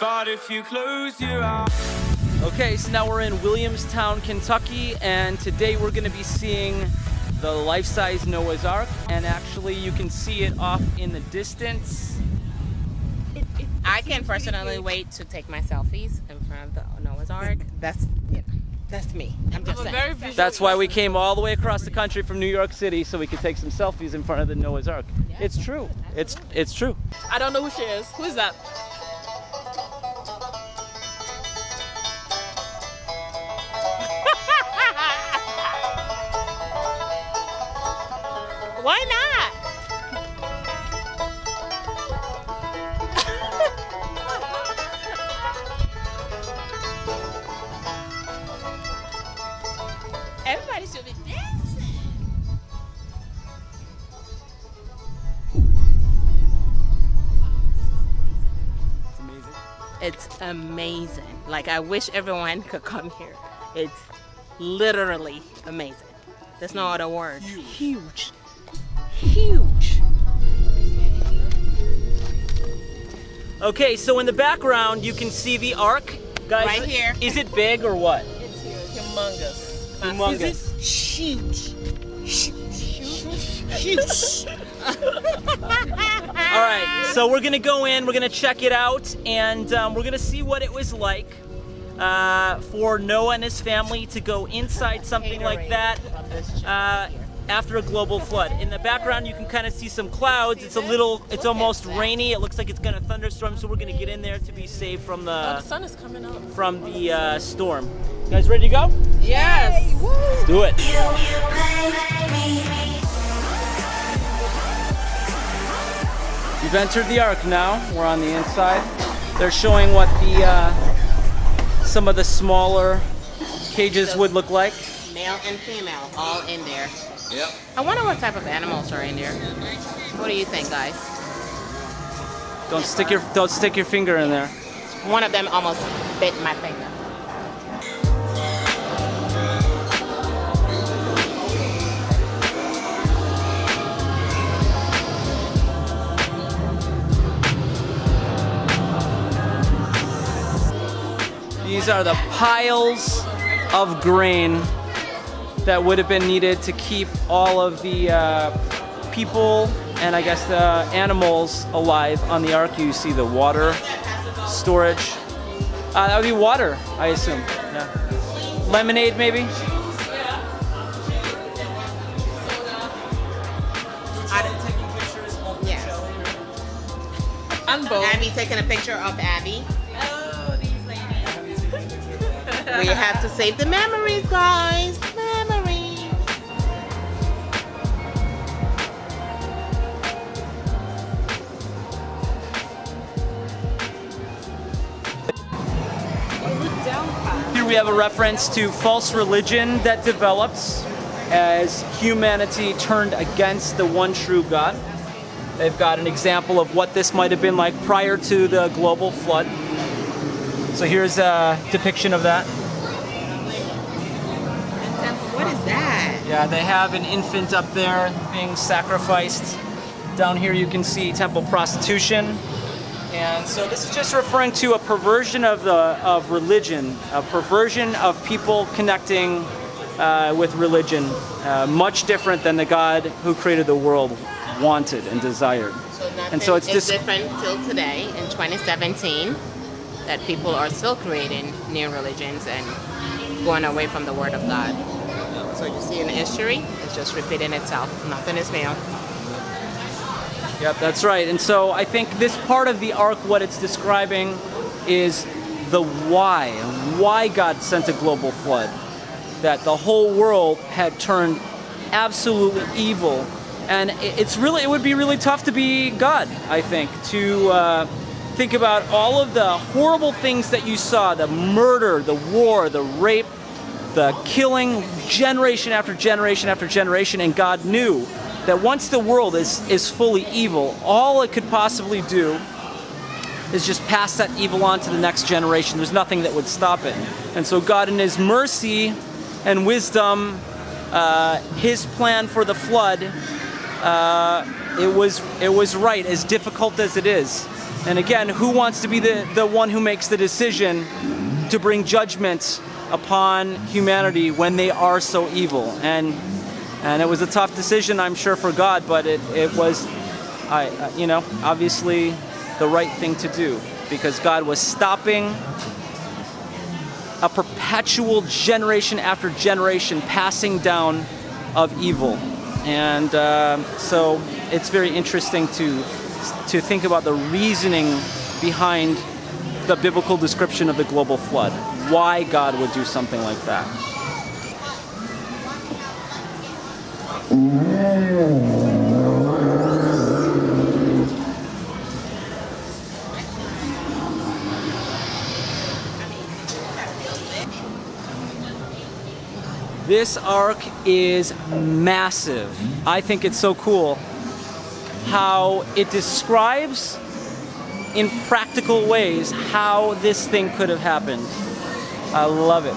But if you close your eyes. Okay, so now we're in Williamstown, Kentucky, and today we're going to be seeing the life-size Noah's Ark, and actually you can see it off in the distance. I can personally wait to take my selfies in front of the Noah's Ark. That's me. I'm just saying. That's why we came all the way across the country from New York City so we could take some selfies in front of the Noah's Ark. It's true. It's true. I don't know who she is. Who is that? Why not? Everybody should be dancing. It's amazing. It's amazing. Like, I wish everyone could come here. It's literally amazing. There's no other word. Huge. Huge. Okay, so in the background you can see the Ark. Guys, Right here. Is it big or what? It's huge. Humongous. Humongous. Huge. Huge. All right, so we're gonna go in, we're gonna check it out, and we're gonna see what it was like for Noah and his family to go inside something like that after a global flood. In the background, you can kind of see some clouds. It's almost rainy. It looks like it's gonna thunderstorm, so we're gonna get in there to be safe from The sun is coming up. from the storm. You guys ready to go? Yes. Let's do it. We've entered the Ark now. We're on the inside. They're showing what the some of the smaller cages would look like. Male and female, all in there. Yep. I wonder what type of animals are in there. What do you think, guys? Don't stick your finger in there. One of them almost bit my finger. These are the piles of grain that would have been needed to keep all of the people and I guess the animals alive on the Ark. You see the water storage. That would be water, I assume. Yeah. Lemonade, maybe? Yes. And Beau. Abby taking a picture of Abby. We have to save the memories, guys. Memories. Here we have a reference to false religion that develops as humanity turned against the one true God. They've got an example of what this might have been like prior to the global flood. So here's a depiction of that. What is that? Yeah, they have an infant up there being sacrificed. Down here you can see temple prostitution. And so this is just referring to a perversion of religion, a perversion of people connecting with religion, much different than the God who created the world wanted and desired. So nothing And so it's is different till today in 2017 that people are still creating new religions and going away from the Word of God. So you see in history, it's just repeating itself. Nothing is new. Yep, that's right. And so I think this part of the Ark, what it's describing is the why God sent a global flood. That the whole world had turned absolutely evil. And it would be really tough to be God, I think, to think about all of the horrible things that you saw, the murder, the war, the rape, the killing, generation after generation after generation, and God knew that once the world is fully evil, all it could possibly do is just pass that evil on to the next generation. There's nothing that would stop it. And so God, in His mercy and wisdom, His plan for the flood, it was right, as difficult as it is. And again, who wants to be the one who makes the decision to bring judgment upon humanity when they are so evil? And it was a tough decision, I'm sure, for God, but it was, obviously the right thing to do, because God was stopping a perpetual generation after generation passing down of evil. And so it's very interesting to think about the reasoning behind the biblical description of the global flood, why God would do something like that. This ark is massive. I think it's so cool how it describes in practical ways how this thing could have happened. I love it.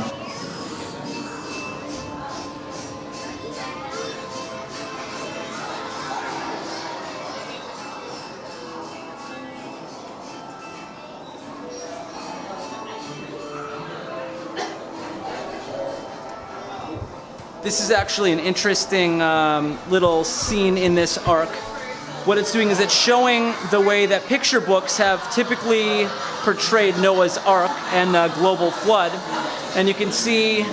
This is actually an interesting little scene in this ark. What it's doing is it's showing the way that picture books have typically portrayed Noah's Ark and the global flood. And you can see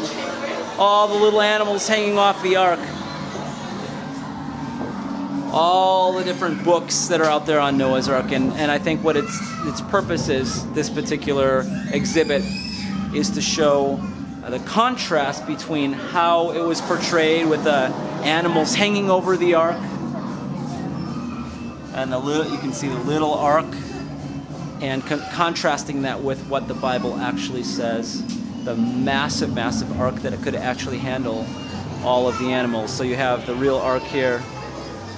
all the little animals hanging off the ark. All the different books that are out there on Noah's Ark. And I think what its purpose is, this particular exhibit, is to show the contrast between how it was portrayed with the animals hanging over the ark, and you can see the little ark, and contrasting that with what the Bible actually says, the massive, massive ark that it could actually handle all of the animals. So you have the real ark here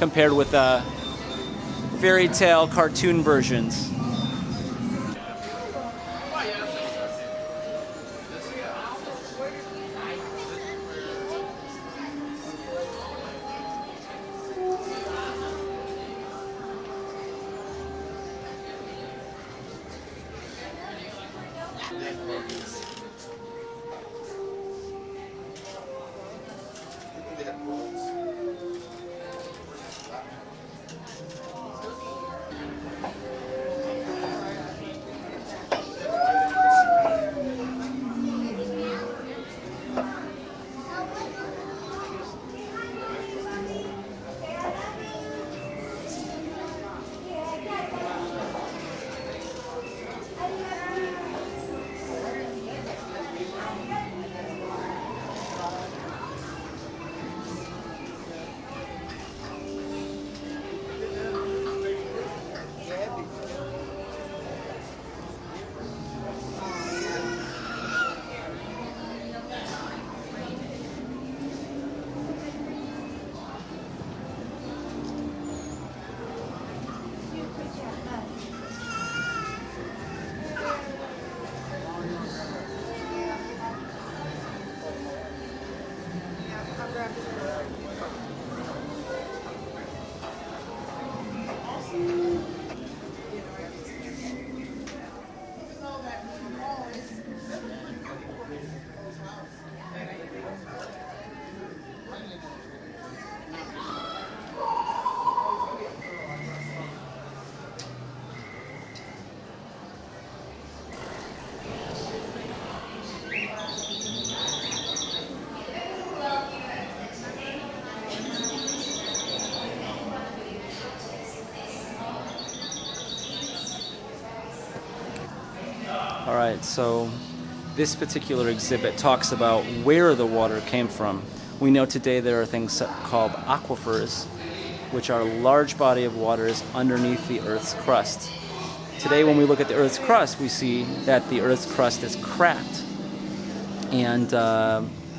compared with the fairy tale cartoon versions. All right, so this particular exhibit talks about where the water came from. We know today there are things called aquifers, which are a large body of waters underneath the Earth's crust. Today, when we look at the Earth's crust, we see that the Earth's crust is cracked. And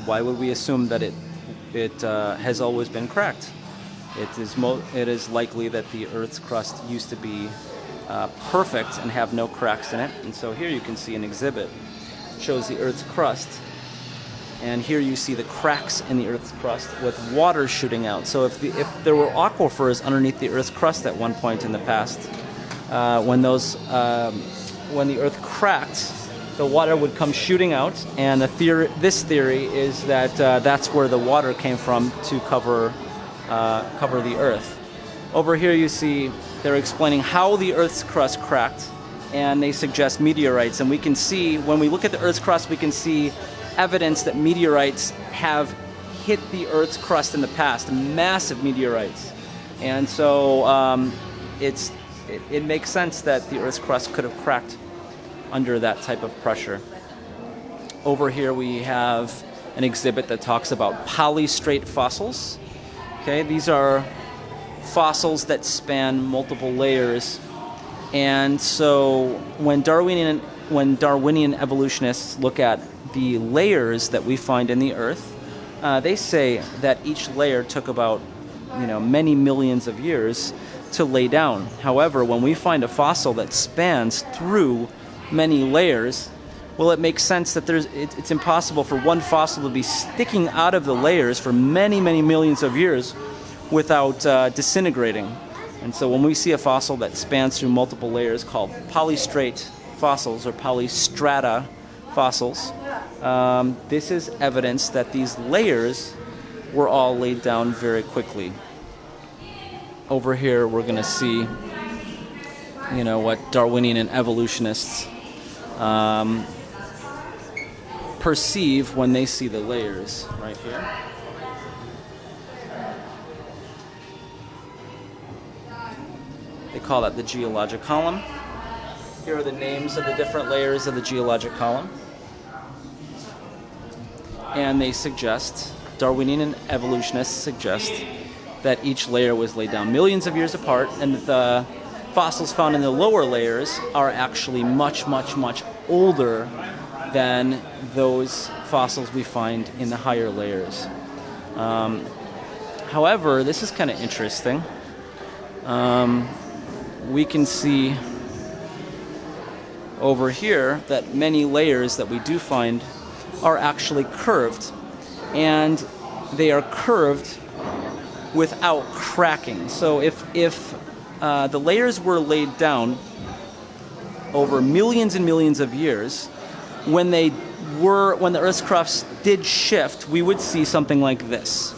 why would we assume that it has always been cracked? It is likely that the Earth's crust used to be perfect and have no cracks in it. And so here you can see an exhibit. It shows the Earth's crust. And here you see the cracks in the Earth's crust with water shooting out. So if there were aquifers underneath the Earth's crust at one point in the past, when the Earth cracked, the water would come shooting out, and this theory is that that's where the water came from to cover the Earth. Over here you see they're explaining how the Earth's crust cracked, and they suggest meteorites. And we can see, when we look at the Earth's crust, we can see evidence that meteorites have hit the Earth's crust in the past, massive meteorites. And so it makes sense that the Earth's crust could have cracked under that type of pressure. Over here we have an exhibit that talks about polystrate fossils. Okay, these are fossils that span multiple layers. And so when Darwinian evolutionists look at the layers that we find in the Earth, they say that each layer took about many millions of years to lay down. However, when we find a fossil that spans through many layers, well, it makes sense that it's impossible for one fossil to be sticking out of the layers for many, many millions of years without disintegrating. And so when we see a fossil that spans through multiple layers called polystrate fossils or polystrata fossils, this is evidence that these layers were all laid down very quickly. Over here we're going to see what Darwinian and evolutionists perceive when they see the layers right here. They call that the geologic column. Here are the names of the different layers of the geologic column. And they suggest, Darwinian and evolutionists suggest, that each layer was laid down millions of years apart, and that the fossils found in the lower layers are actually much, much, much older than those fossils we find in the higher layers. However, this is kind of interesting. We can see over here that many layers that we do find are actually curved, and they are curved without cracking. So if the layers were laid down over millions and millions of years, when the Earth's crust did shift, we would see something like this.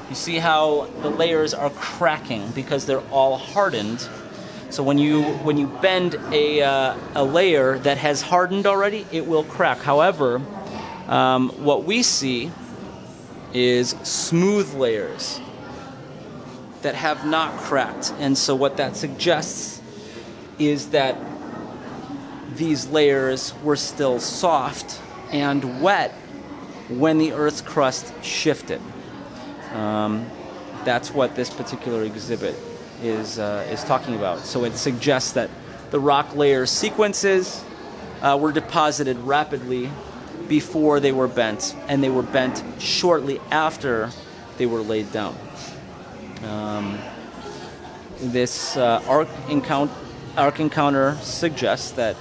You see how the layers are cracking because they're all hardened. So when you bend a layer that has hardened already, it will crack. However, what we see is smooth layers that have not cracked. And so what that suggests is that these layers were still soft and wet when the Earth's crust shifted. That's what this particular exhibit is talking about. So it suggests that the rock layer sequences were deposited rapidly before they were bent, and they were bent shortly after they were laid down. This Ark Encounter suggests that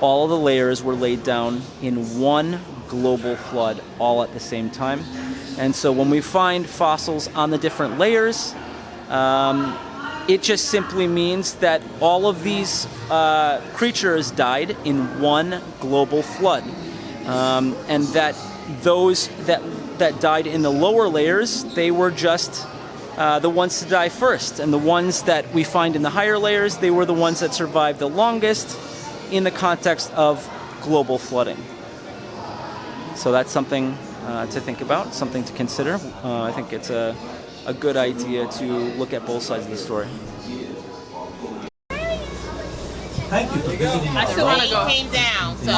all of the layers were laid down in one global flood all at the same time. And so when we find fossils on the different layers, it just simply means that all of these creatures died in one global flood. And that those that died in the lower layers, they were just the ones to die first. And the ones that we find in the higher layers, they were the ones that survived the longest in the context of global flooding. So that's something to think about, something to consider. I think it's a good idea to look at both sides of the story. Thank you for visiting I still want to go. Came down, so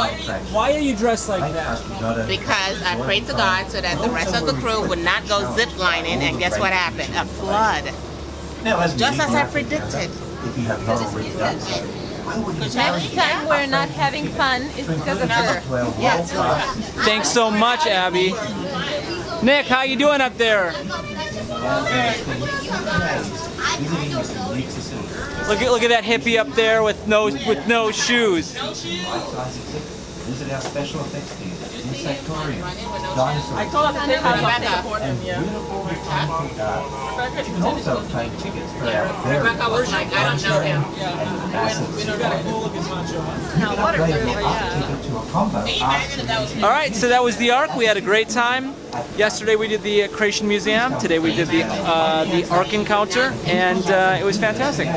Why are you dressed like that? because I prayed to God so that the rest of the crew would not go zip lining, and guess what happened? A flood, just as I predicted. If you have not already done so, why would you Next time we're not having fun is because of her. Yes. Thanks so much, Abby. Nick, how you doing up there? Look at that hippie up there with no shoes. Visit our special effects team. insectarium, dinosaurs, I told her to take her back Rebecca. support and him, yeah. beautiful you can also obtain tickets for our very Rebecca was like, I don't know him. and massive We don't got a cool looking poncho on. You can upgrade your Ark ticket to a combo Ark. All right, so that was the Ark. We had a great time. Yesterday we did the Creation Museum. Today we did the Ark Encounter, and it was fantastic.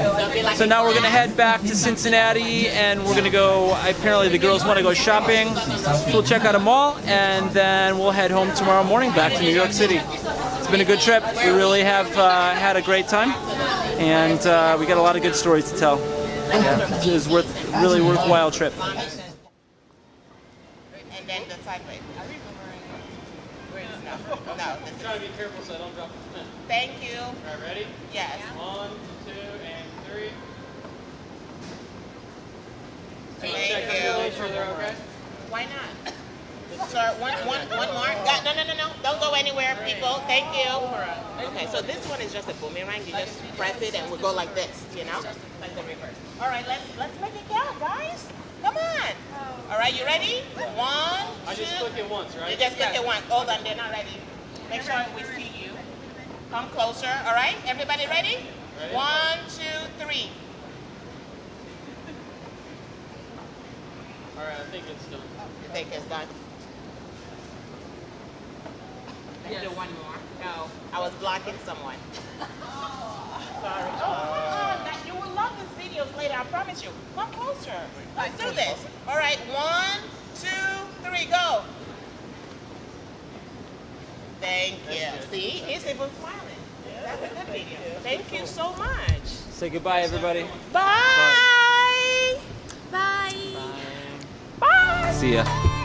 So now we're gonna head back to Cincinnati, and we're gonna go. Apparently the girls want to go shopping. So we'll check out a mall, and then we'll head home tomorrow morning back to New York City. It's been a good trip. We really have had a great time, and we got a lot of good stories to tell. Yeah, it was really worthwhile trip. And then the sideways. No, this is... Try to be careful so I don't drop the pen. Thank you. All right, ready? Yes. 1, 2, and 3. Thank Check you. to make sure they're okay. Why not? Sir, one more. No. Don't go anywhere, people. Thank you. Okay, so this one is just a boomerang. You just press it and we go like this, you know? Like the reverse. All right, let's make it count, guys. Come on. All right, you ready? 1, 2. I just click it once, right? You just click it once. Hold on, they're not ready. Make sure we see you. Come closer. All right, everybody ready? 1, 2, 3. All right, I think it's done. You think it's done? Let's do one more. No, I was blocking someone. Sorry. Oh, you will love these videos later. I promise you. Come closer. Let's do this. All right, 1, 2, 3, go. Thank you. See, he's even smiling. That's a good video. Thank you so much. Say goodbye, everybody. Bye. Bye. Bye. See ya.